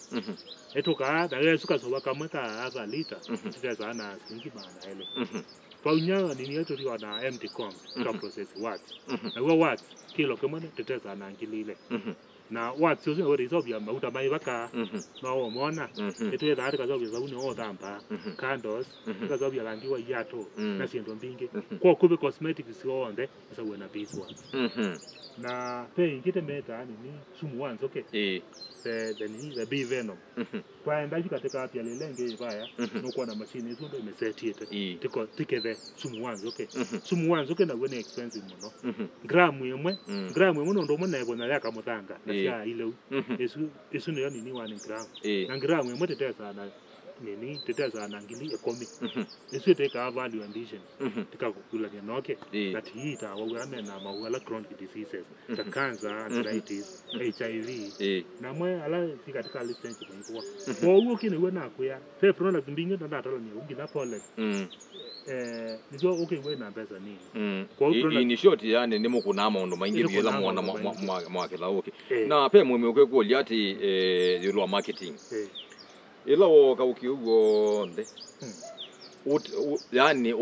[SPEAKER 2] etoka da yesuka soba kamwe ka aka lita tutezana singi bana ile kwa unyanga nini yetu rio na empty comps to process wax na wa wax kilo kama teteza na ngilile na watsi ucio uri zobia mauta mai baka no mona etwe thari kazobia sabuni o thamba candles kazobia rangi wa yato na siendo mbingi kwa kube cosmetics sionde sawa na beeswax na pe ingite meta ni sumu wanzo okay the bee venom kwa ndaji katika apya lelenge baya no kwa na machine hizo ndio imesetiete tiko tikethe sumu wanzo okay sumu wanzo okay na wene expensive muno gramu yemwe ndo mona yego na yaka muthanga na cia ile esu ndio nini 1 gram na gramu yemwe tetesa na nini tetesa na ngili ekomi esu teka value addition tika kula genoke that hita wawame na mawala chronic diseases the cancer arthritis HIV na mwe ala katika list kwa kwa huo kile wewe na kuya fe product mbingi ndo natalo ni ungina pole nizo okay wewe na pesa nini
[SPEAKER 1] kwa hiyo in short yani ni mukuna maondo maingi bila muona mwakela okay na pe mweme okwe liati yulwa marketing ila woka ukiugo nde yani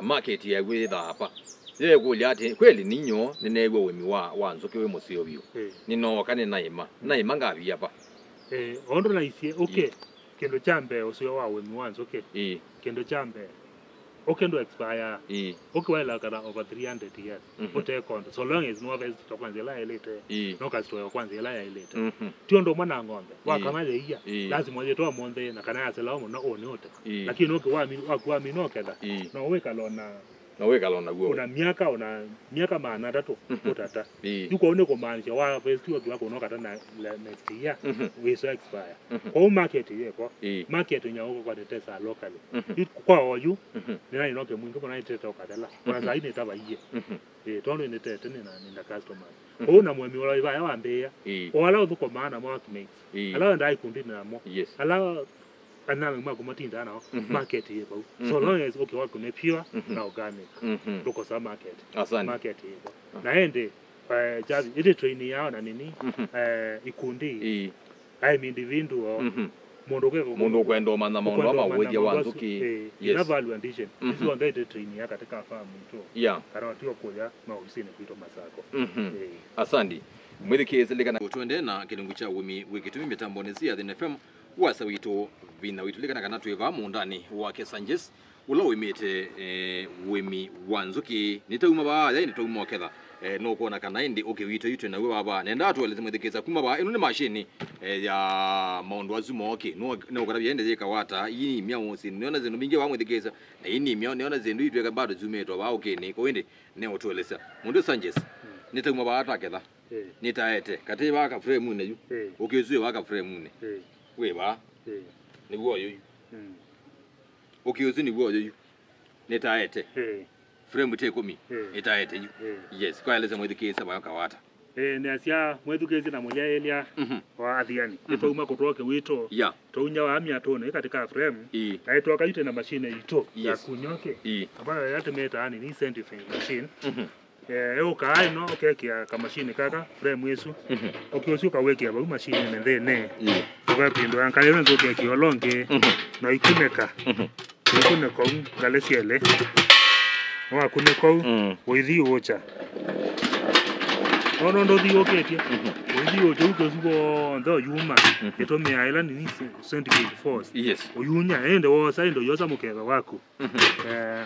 [SPEAKER 1] market ya witha hapa yego liati kweli ninyo ninego wemi wa nzoke we musio bio nino kane naima ngabi hapa
[SPEAKER 2] ondo na isie okay kendo chambe usio wa wemi wa nzoke kendo chambe okay ndo expire okay wala kana over 300 years ote kondo so long as no have to kwanza la elete no kasto kwanza la elete tio ndo mwana ng'ombe wakamaje iya lazima je toa monde na kana yasela omo na one ote lakini okay wa mi no keda no weka lona
[SPEAKER 1] guo
[SPEAKER 2] una miaka maana tatu utata yuko one ko manje wa festival wako no kata na next year we so expire kwa market yeko market nyako kwa tetesa locally kwa oyu nina inoke mwingi bona iteta ukadala kwa zaidi taba iye tono ni tete na customer kwa una mwemi wala ibaya wambea wala uthuko maana workmates ala ndai kundi na mo ala ana mako matinda na market yeko so long as okay wako ne pure na organic loko sa market yeko na ende javi ile train yao na nini ikundi I mean individual
[SPEAKER 1] mundu kwenda manza maondo ama weje wanzuki
[SPEAKER 2] na value addition hizo ndio train ya katika farm tu kana tio kuja maofisini kuito masako
[SPEAKER 1] asandi mwithikeze likana twende na kilungu cha wimi wikitumi mitamboni cia the FM wasa wito vina wito likana kana tweva mundani wa Kesanjes ula wimite wimi wanzuki nitauma ba ya nitauma oketha no kuona kana indi okay wito yitwe na we baba nenda tweleze mwithikeza kuma ba ino ni machine ya maondo azumo okay no kara yende zeka wata yini mia wonsi niona zeno binge wa mwithikeza na yini mia niona zendo yitwe bado zumeto ba okay ni ko indi ne otweleza mundu Sanjes nitauma ba ataketha nitaete kati baka frame ne yu ukizwe baka frame ne we ba ni guo yu ukizwe ni guo yu nitaete frame te komi nitaete yu yes kwa eleza mwithikeza ba kawata
[SPEAKER 2] ne asia mwithikeza na mulya elia wa athiani nitauma kutoke wito tounya wa amia tone katika frame aitwa kaite na machine ito ya kunyoke ambayo yatemeta ni centrifuge machine ukai no okekia ka machine kaka frame yesu okiosuka wekia ba machine nene ukapindo ankalero ndoke kiolonge na ikuneka ikuneka ngalesiele wa kuneka withi ocha no ndo di oketia withi ocha ukosuko ndo yuma etome aila ni centrifuge force oyunya ende wo saindo yoza mukeva wako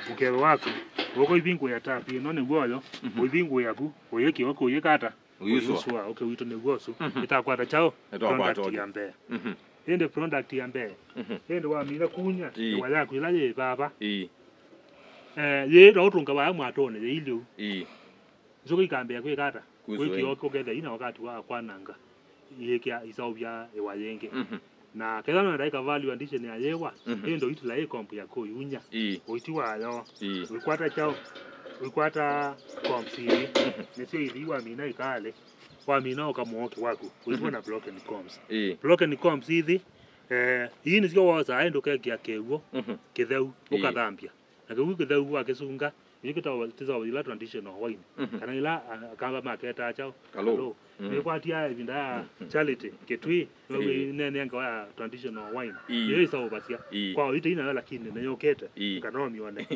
[SPEAKER 2] mukeva wako woko ibingu ya tapi no ne goyo ibingu yaku oyeki wako yekata uyuswa okay wito ne goso itakwata chao product ya mbe ende product ya mbe ende wa mina kunya wa yako ilaje baba ye ro tunga ba mwatone ye ilio zoko ikambe yakwe kata wiki wako geda ina wakati wa kwananga yekia isaubya ewayenge na kila na ndaika value addition ya yewa ndo itula ye comp ya ko yunya oitiwa yo ukwata chao ukwata comp siri nesio iliwa mina ikale kwa mina okamuoke wako uitwa na broken comps broken comps hizi hii ni sio waza endo kaya keguo kitheu ukathambia na keguo kitheu akesunga yikita tiza ila traditional wine kana ila kamba maketa chao
[SPEAKER 1] Kalo.
[SPEAKER 2] ni kwatia vinda charity ketui nene ngwa traditional wine yeye sawa basia kwa ite ina lakini na yoketa kana mione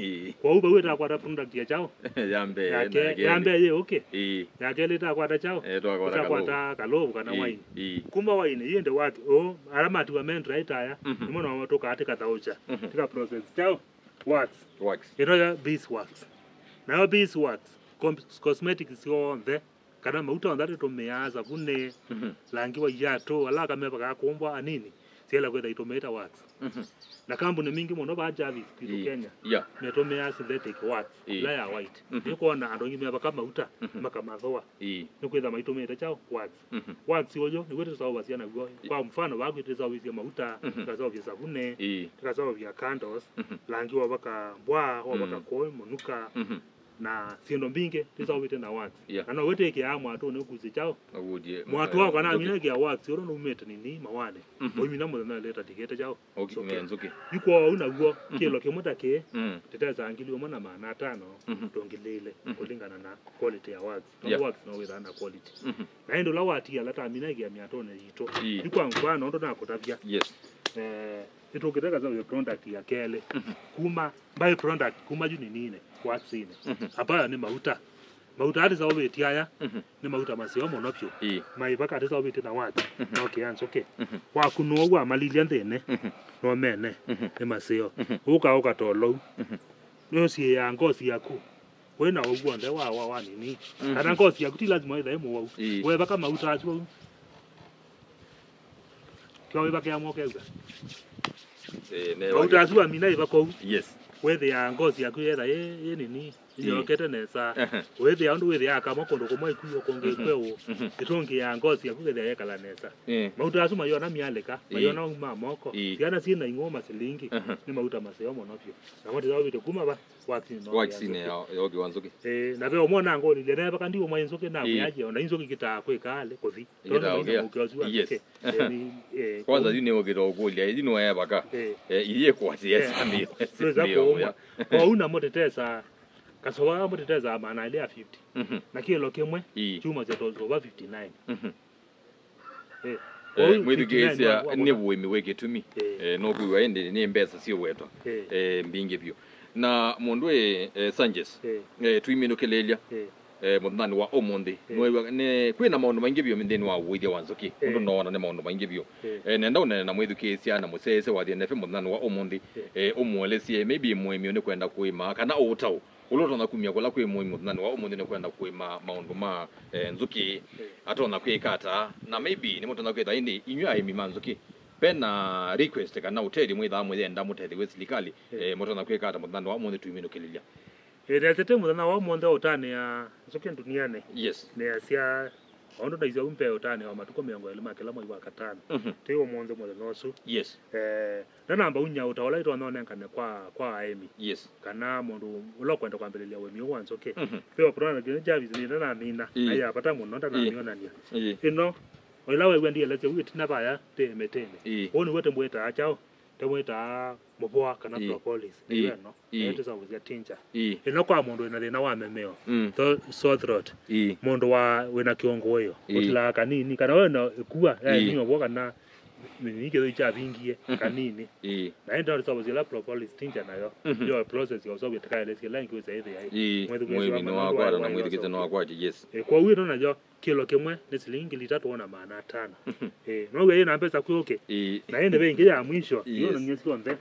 [SPEAKER 2] kwa uba weta kwa product ya chao yambe ye okay yake leta kwa chao kwa kalo kana wine kumba wine yende watu alama tu amend right aya mbona watoka atika taucha tika process chao wax beeswax now beeswax cosmetics yo the kana mauta ndate to meaza kune langi wa yato ala kameba ka kumbwa anini siela kwenda itometa wax na kampuni mingi muno bajavi kitu Kenya metomea synthetic wax la ya white yuko na andongi meba kama uta makamathoa ni kwenda maitometa chao wax yoyo ni kwetu sawa basiana go kwa mfano wako iteza wizia mauta kaza vya sabune kaza vya candles langi wa baka bwa wa baka koi munuka na siendo mbinge tisa wite na wax ana wete ke amwa ato ne kuzi chao mwatu wako na mina ke wax yoro no umete nini mawane boimi na mo na leta tikete chao
[SPEAKER 1] menzuki
[SPEAKER 2] yuko una guo kilo kimuta ke teteza angilio mona mana 5 tongilele kulingana na quality ya wax wax no with ana quality na ndo lawati ala ta mina ke ya miato ne yito yuko mfano ndo na kutavia ito kitaka za product ya kele kuma by product kuma juni nini wax ine hapa ni mauta hadi za obeti haya ni mauta masio monopyo maibaka hadi za obeti na watu okay ansoke wa kunowa malilia ndene no mene ni masio uka tolo no si ya ngosi yaku wena ogwonde wa nini kana ngosi yaku ti lazima ida emo wa we baka mauta acho kwa baka ya mokeza mauta acho mina ibako whether ya ngozi yaku yetha ye nini yokete nesa whether ya ndu whether akama kondo komwe kuyo konge kwewo itonge ya ngozi yaku whether yekala nesa mauta asuma yona mialeka mayona moko yana sina ingoma silingi ni mauta maseo monopyo na wote zao bite kuma ba
[SPEAKER 1] waxine yoge wanzuki
[SPEAKER 2] na be omona ngoli le neba kandi omwe nzoke na myaje ona inzoki kitakwe kale kothi
[SPEAKER 1] kwanza yune ogero ogoli yino yabaka iye kwati yesambi
[SPEAKER 2] kwa una motetesa kasowa motetesa maana ile ya 50 na kilo kimwe chuma cha tozo over 59
[SPEAKER 1] mwidugezia ne buimi weke tumi no kuwa ende ne mbesa sio weto mbinge byo na mondwe Sanchez tuimino kelelia mudhani wa omonde ne kwina maondo maingi byo mindeni wa widi wanzoki ndo no na maondo maingi byo nenda una na mwidugezia na musese wa DNF mudhani wa omonde omwelesi maybe mwemi ne kwenda kuima kana otao uloto na kumya kola kwe muhimu nani wa omonde ne kwenda kuima maondo ma nzuki atona kwekata na maybe ni mtu na kweta indi inywa imi manzuki pena request kana utedi mwitha mwenda mutedi wesilikali mtu na kwekata mudhani wa omonde tuimino kelilia
[SPEAKER 2] tete mudhani wa omonde otane ya nzuki duniani ne asia ondo ndaiza umpe otane wa matuko miongo elima kila mwezi wa katano teo omonde nosu na namba unya utawala ito anaona nkane kwa aemi kana mundu ulokwenda kwambelelia we miyo wanzoke peo prona gene javis ni na mina aya pata muno nda na miona nia ino oilawe wendi eleze witina baya te metene oni wote mweta achao te mweta mboa kana propolis no ete za wizia tinja ino kwa mundu ina thina wa memeo sore throat mundu wa wena kiongo weyo utila kanini kana wena kuwa ni mboa kana nini kido cha vingie kanini na enda sababu zile propolis tinja nayo yo process yo so bitaka ile kila ingi za ile
[SPEAKER 1] mwezi no wakwa na mwezi kitano wakwa
[SPEAKER 2] kwa hiyo na jo kilo kimwe ni shilingi 3 ona maana 5 no wewe na pesa kuoke na ende bengi ya mwisho hiyo ni nyezi onde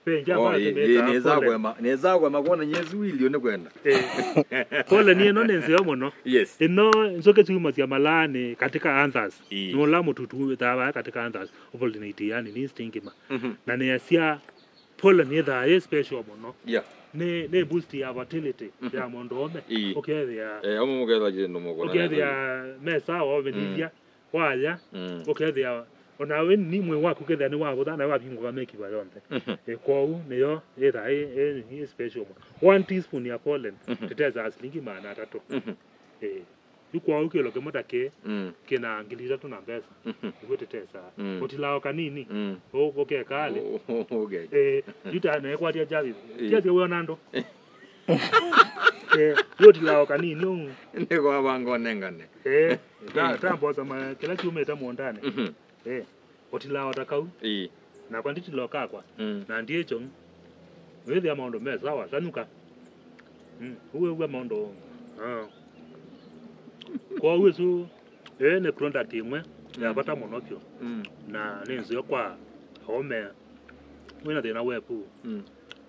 [SPEAKER 2] penja ba
[SPEAKER 1] neza kwa makona nyezi wili one kwenda
[SPEAKER 2] pole ni no nenze yo mono ino nzoke tuma ya malani katika answers no la mututu tawa katika answers opportunity yani ni stingima na ne asia pole ni da special mono ne boost ya fertility ya mondome okay ya
[SPEAKER 1] omugeza je no mugona
[SPEAKER 2] okay ya mesa wa bendia waya okay ya ona we ni mwe wako ketha ni wako thana wa bingo ga make ba yonte kwa u ne yo eda ni special 1 teaspoon ya pollen teteza aslingi maana 3 yuko uke loke motake kina ngilira tu na pesa ngote tesa otilao kanini okay kale yuta na kwa tia javi tia wewe nando Yoti lao kanini yung
[SPEAKER 1] ndiko abango nengane
[SPEAKER 2] tambo sama kila kiume tamondane otilao takau na kwa nditi loka kwa na ndiye chong wewe ya maondo meza wa sanuka uwe maondo kwa wesu ne product imwe ya bata monokyo na nenzo kwa home wena tena wepu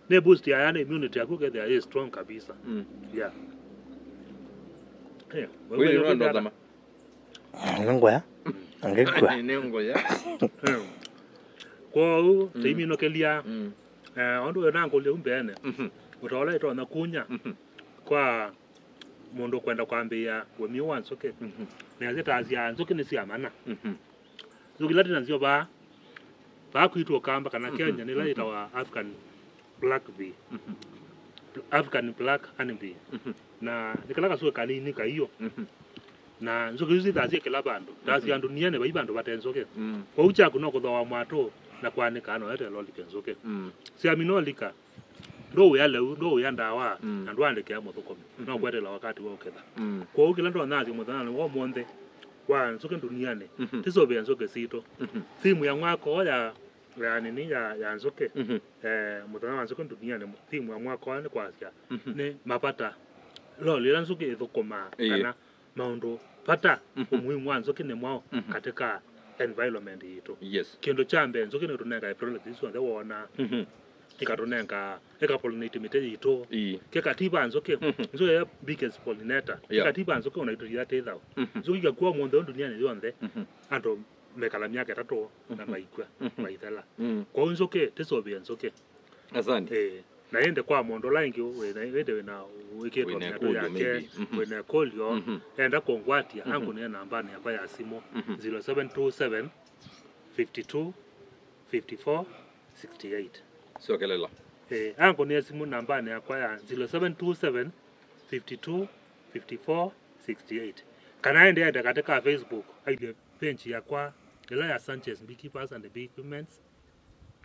[SPEAKER 2] ne boost ya yani immunity yako ke there is strong kabisa yeah
[SPEAKER 1] wewe ndo ndama
[SPEAKER 3] ngoya angekwa
[SPEAKER 1] ngoya
[SPEAKER 2] kwa timi no kelia ondo na ngole umbene utola ito na kunya kwa mondo kwenda kwambia wemi wansoke na zeta azia nzoke ni siamana zugilati nanzio ba kuitwa kamba kana Kenya ni laita wa African black bee African black honey bee na nikalaka suwe kanini ka hiyo na nzoke yuzi tazie kila bando tazi andu niene ba ibando batenzoke kwa ucha kuno kuthoa mwato na kwanika ano ete loli kenzoke si aminolika ndo yale ndo yanda wa andu andike amothuko no kwetela wakati wa uketha kwa ukila ndo nazi muthana wo monde wa nzoke duniani tisobe nzoke sito simu ya mwako ya nini ya nzoke muthana wa nzoke duniani simu ya mwako ni kwasia ne mapata loli la nzoke ithukoma kana maundu pata umuhimu wa nzoke ne mwao katika environment yetu kindo chambe nzoke ne tunenga product iso nde wona ikatonenga pollinate mite yito kekatiba nzoke nzoke ya biggest pollinator kekatiba nzoke unaituria tetha nzoke igakua mondo duniani yonde ando mekala myaka 3 na maikwa maithela kwa nzoke tisobia nzoke
[SPEAKER 1] asante
[SPEAKER 2] na yende kwa mondo langi wende na wiketo na yake wena kolio enda kongwatia angu ne namba ne kwa ya simu 0727 52 54 68
[SPEAKER 1] sio kelela
[SPEAKER 2] angu ne simu namba ne kwa ya 0727 52 54 68 kana ende katika Facebook ile page ya kwa Elia Sanchez Beekeepers and the Beekeepers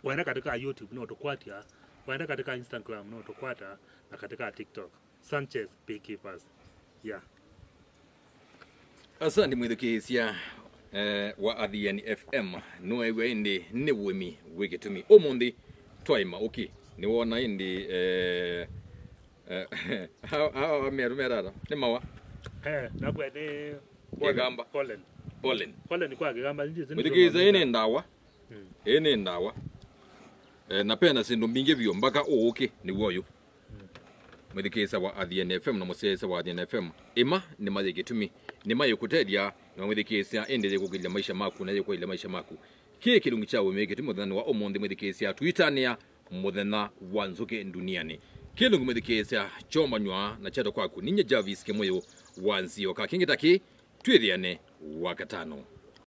[SPEAKER 2] waenda katika YouTube na utokwatia waenda katika Instagram na utokwata na katika TikTok Sanchez Beekeepers
[SPEAKER 1] asante mwithikisia wa Adhiani FM no wende ne wemi wigitumi omundi twaima ni wona indi how merada ne mawa
[SPEAKER 2] na kwede
[SPEAKER 1] gamba pollen
[SPEAKER 2] kwa gamba ndizi
[SPEAKER 1] mwithikisia ine ndawa napenda sindu mbinge byo mpaka ni woyo mwithikisia wa Adhiani FM na musesa wa Adhiani FM ima ni mazigitumi ni mayekutedia na mwithikisia endele kugilia maisha maku na yeko ile maisha maku kilungu chawe megeti muthana wa omonde mwithikisia twitania muthana wa nzoke duniani kilungu mwithikisia chomanywa na chato kwaku ninye Jarvis Kemoyo wanzio ka kingitaki twithiane wakatano